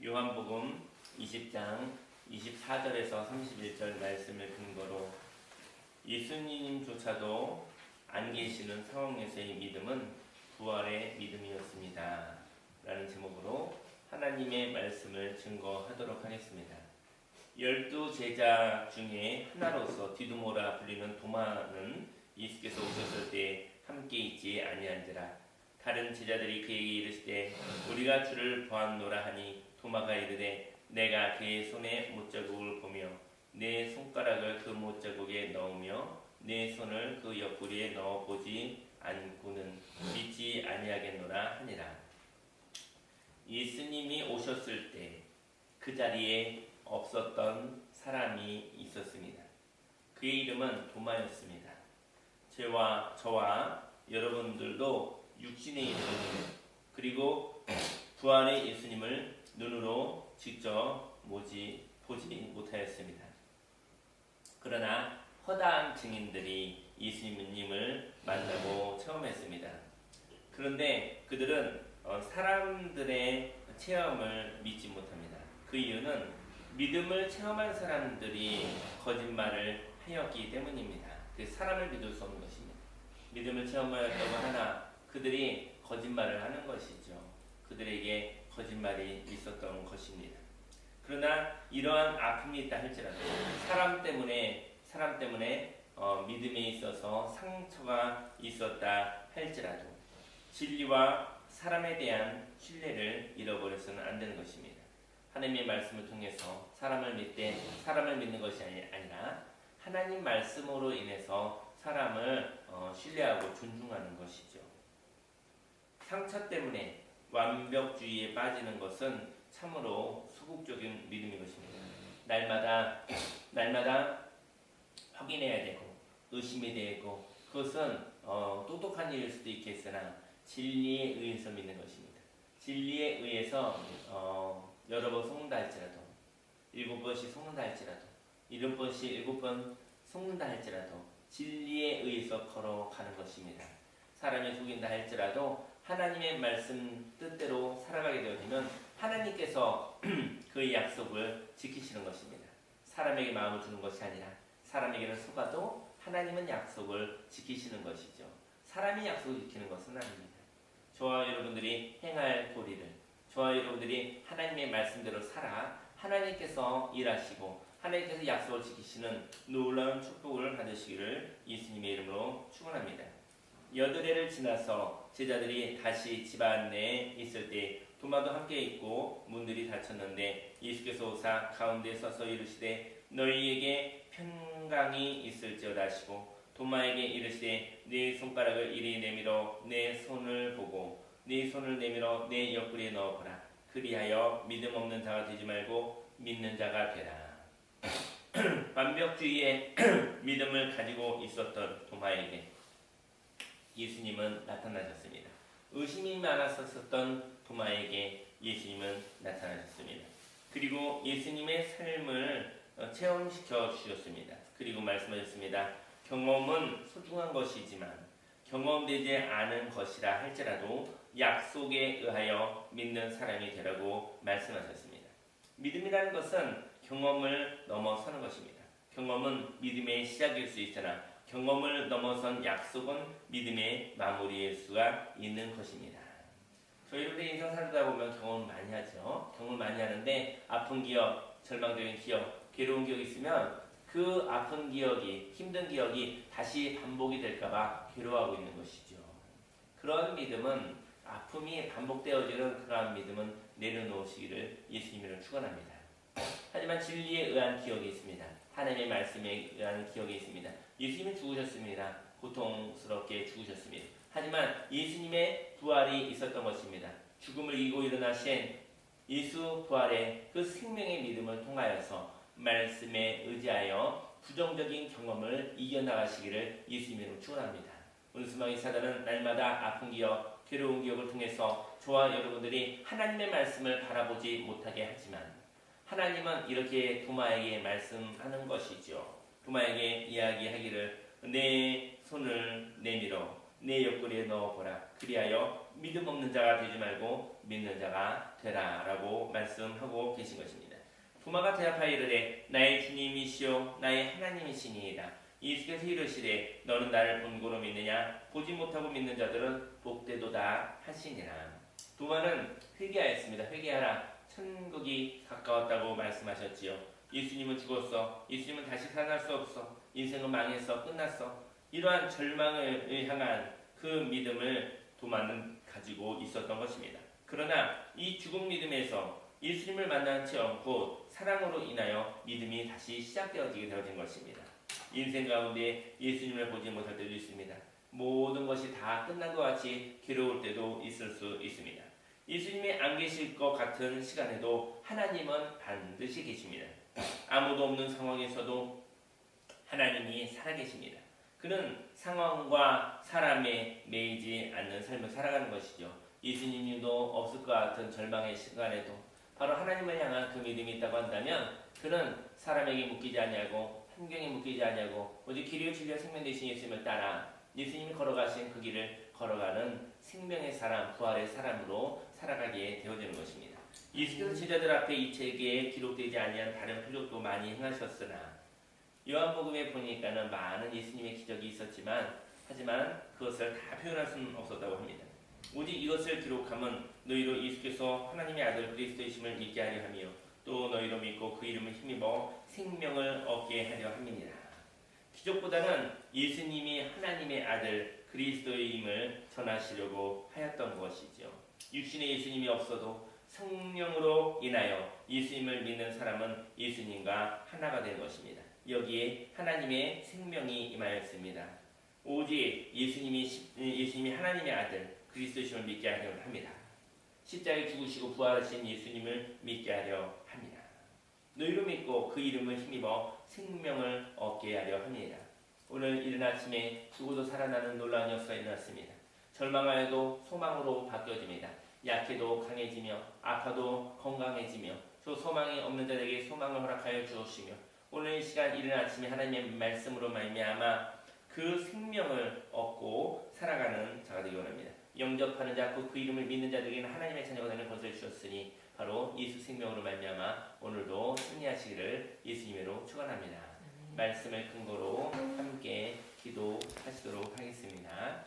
요한복음 20장 24절에서 31절 말씀을 근거로 예수님조차도 안 계시는 상황에서의 믿음은 부활의 믿음이었습니다. 라는 제목으로 하나님의 말씀을 증거하도록 하겠습니다. 12제자 중에 하나로서 디두모라 불리는 도마는 예수께서 오셨을 때 함께 있지 아니한지라. 다른 제자들이 그에게 이르시되 우리가 주를 보았노라 하니 도마가 이르되 내가 그의 손에 못자국을 보며 내 손가락을 그 못자국에 넣으며 내 손을 그 옆구리에 넣어보지 않고는 믿지 아니하겠노라 하니라. 예수님이 오셨을 때 그 자리에 없었던 사람이 있었습니다. 그의 이름은 도마였습니다. 저와 여러분들도 육신의 예수님 그리고 부활의 예수님을 눈으로 직접 보지 못하였습니다. 그러나 허다한 증인들이 예수님을 만나고 체험했습니다. 그런데 그들은 사람들의 체험을 믿지 못합니다. 그 이유는 믿음을 체험한 사람들이 거짓말을 하였기 때문입니다. 그 사람을 믿을 수 없는 것입니다. 믿음을 체험하였다고 하나 그들이 거짓말을 하는 것이죠. 그들에게 거짓말이 있었던 것입니다. 그러나 이러한 아픔이 있다 할지라도 사람 때문에 믿음에 있어서 상처가 있었다 할지라도 진리와 사람에 대한 신뢰를 잃어버려서는 안 되는 것입니다. 하나님의 말씀을 통해서 사람을 믿는 것이 아니라 하나님 말씀으로 인해서 사람을 신뢰하고 존중하는 것이죠. 상처 때문에 완벽주의에 빠지는 것은 참으로 소극적인 믿음인 것입니다. 날마다 확인해야 되고 의심이 되고 그것은 똑똑한 일일 수도 있겠으나 진리에 의해서 믿는 것입니다. 진리에 의해서 여러 번 속는다 할지라도 7번씩 속는다 할지라도 7번씩 7번 속는다 할지라도 진리에 의해서 걸어가는 것입니다. 사람이 속인다 할지라도 하나님의 말씀 뜻대로 살아가게 되어지면 하나님께서 그의 약속을 지키시는 것입니다. 사람에게 마음을 주는 것이 아니라 사람에게는 속아도 하나님은 약속을 지키시는 것이죠. 사람이 약속을 지키는 것은 아닙니다. 저와 여러분들이 행할 도리를 저와 여러분들이 하나님의 말씀대로 살아 하나님께서 일하시고 하나님께서 약속을 지키시는 놀라운 축복을 받으시기를 예수님의 이름으로 축원합니다. 8해를 지나서 제자들이 다시 집안 내에 있을 때 도마도 함께 있고 문들이 닫혔는데 예수께서 오사 가운데 서서 이르시되 너희에게 평강이 있을지어다 하시고 도마에게 이르시되 네 손가락을 이리 내밀어 내 손을 보고 네 손을 내밀어 내 옆구리에 넣어보라. 그리하여 믿음 없는 자가 되지 말고 믿는 자가 되라. 완벽주의의 믿음을 가지고 있었던 도마에게 예수님은 나타나셨습니다. 의심이 많았었던 도마에게 예수님은 나타나셨습니다. 그리고 예수님의 삶을 체험시켜 주셨습니다. 그리고 말씀하셨습니다. 경험은 소중한 것이지만 경험되지 않은 것이라 할지라도 약속에 의하여 믿는 사람이 되라고 말씀하셨습니다. 믿음이라는 것은 경험을 넘어서는 것입니다. 경험은 믿음의 시작일 수 있으나 경험을 넘어선 약속은 믿음의 마무리일 수가 있는 것입니다. 저희들이 인생 살다 보면 경험을 많이 하죠. 경험을 많이 하는데 아픈 기억, 절망적인 기억, 괴로운 기억이 있으면 그 아픈 기억이, 힘든 기억이 다시 반복이 될까봐 괴로워하고 있는 것이죠. 그런 믿음은 아픔이 반복되어지는 그러한 믿음은 내려놓으시기를 예수님으로 축원합니다. 하지만 진리에 의한 기억이 있습니다. 하나님의 말씀에 의한 기억이 있습니다. 예수님은 죽으셨습니다. 고통스럽게 죽으셨습니다. 하지만 예수님의 부활이 있었던 것입니다. 죽음을 이기고 일어나신 예수 부활의 그 생명의 믿음을 통하여서 말씀에 의지하여 부정적인 경험을 이겨나가시기를 예수님으로 축원합니다. 오늘 수망의 사단은 날마다 아픈 기억, 괴로운 기억을 통해서 저와 여러분들이 하나님의 말씀을 바라보지 못하게 하지만 하나님은 이렇게 도마에게 말씀하는 것이죠. 도마에게 이야기하기를 내 손을 내밀어 내 옆구리에 넣어보라. 그리하여 믿음 없는 자가 되지 말고 믿는 자가 되라 라고 말씀하고 계신 것입니다. 도마가 대답하여 이르되 나의 주님이시요 나의 하나님이시니이다. 예수께서 이르시되 너는 나를 본고로 믿느냐? 보지 못하고 믿는 자들은 복되도다 하시니라. 도마는 회개하였습니다. 회개하라. 천국이 가까웠다고 말씀하셨지요. 예수님은 죽었어. 예수님은 다시 살아날 수 없어. 인생은 망했어. 끝났어. 이러한 절망을 향한 그 믿음을 도마는 가지고 있었던 것입니다. 그러나 이 죽은 믿음에서 예수님을 만난 체험, 곧 사랑으로 인하여 믿음이 다시 시작되어지게 되어진 것입니다. 인생 가운데 예수님을 보지 못할 때도 있습니다. 모든 것이 다 끝난 것 같이 괴로울 때도 있을 수 있습니다. 예수님이 안 계실 것 같은 시간에도 하나님은 반드시 계십니다. 아무도 없는 상황에서도 하나님이 살아계십니다. 그는 상황과 사람에 매이지 않는 삶을 살아가는 것이죠. 예수님도 없을 것 같은 절망의 시간에도 바로 하나님을 향한 그 믿음이 있다고 한다면 그는 사람에게 묶이지 아니하고 환경에 묶이지 아니하고 오직 길이요 진리요 생명 되신 예수님을 따라 예수님이 걸어가신 그 길을 걸어가는 생명의 사람, 부활의 사람으로 살아가게 되어지는 것입니다. 예수께서 제자들 앞에 이 책에 기록되지 아니한 다른 표적도 많이 행하셨으나 요한복음에 보니까는 많은 예수님의 기적이 있었지만 하지만 그것을 다 표현할 수는 없었다고 합니다. 오직 이것을 기록함은 너희로 예수께서 하나님의 아들 그리스도이심을 믿게 하려 하며 또 너희로 믿고 그 이름을 힘입어 생명을 얻게 하려 함이니라. 기적보다는 예수님이 하나님의 아들 그리스도임을 전하시려고 하였던 것이죠. 육신의 예수님이 없어도 성령으로 인하여 예수님을 믿는 사람은 예수님과 하나가 된 것입니다. 여기에 하나님의 생명이 임하였습니다. 오직 예수님이 하나님의 아들 그리스도이심을 믿게 하려 합니다. 십자가에 죽으시고 부활하신 예수님을 믿게 하려 합니다. 너희로 믿고 그 이름을 힘입어 생명을 얻게 하려 합니다. 오늘 이른 아침에 죽어도 살아나는 놀라운 역사가 일어났습니다. 절망하여도 소망으로 바뀌어집니다. 약해도 강해지며 아파도 건강해지며 또 소망이 없는 자에게 소망을 허락하여 주시며 오늘 이 시간 이른 아침에 하나님의 말씀으로 말미암아 그 생명을 얻고 살아가는 자가 되기 원합니다. 영접하는 자, 그 이름을 믿는 자들에게는 하나님의 자녀가 되는 것을 주셨으니 바로 예수 생명으로 말미암아 오늘도 승리하시기를 예수님으로 축원합니다. 말씀을 근거로 함께 기도하시도록 하겠습니다.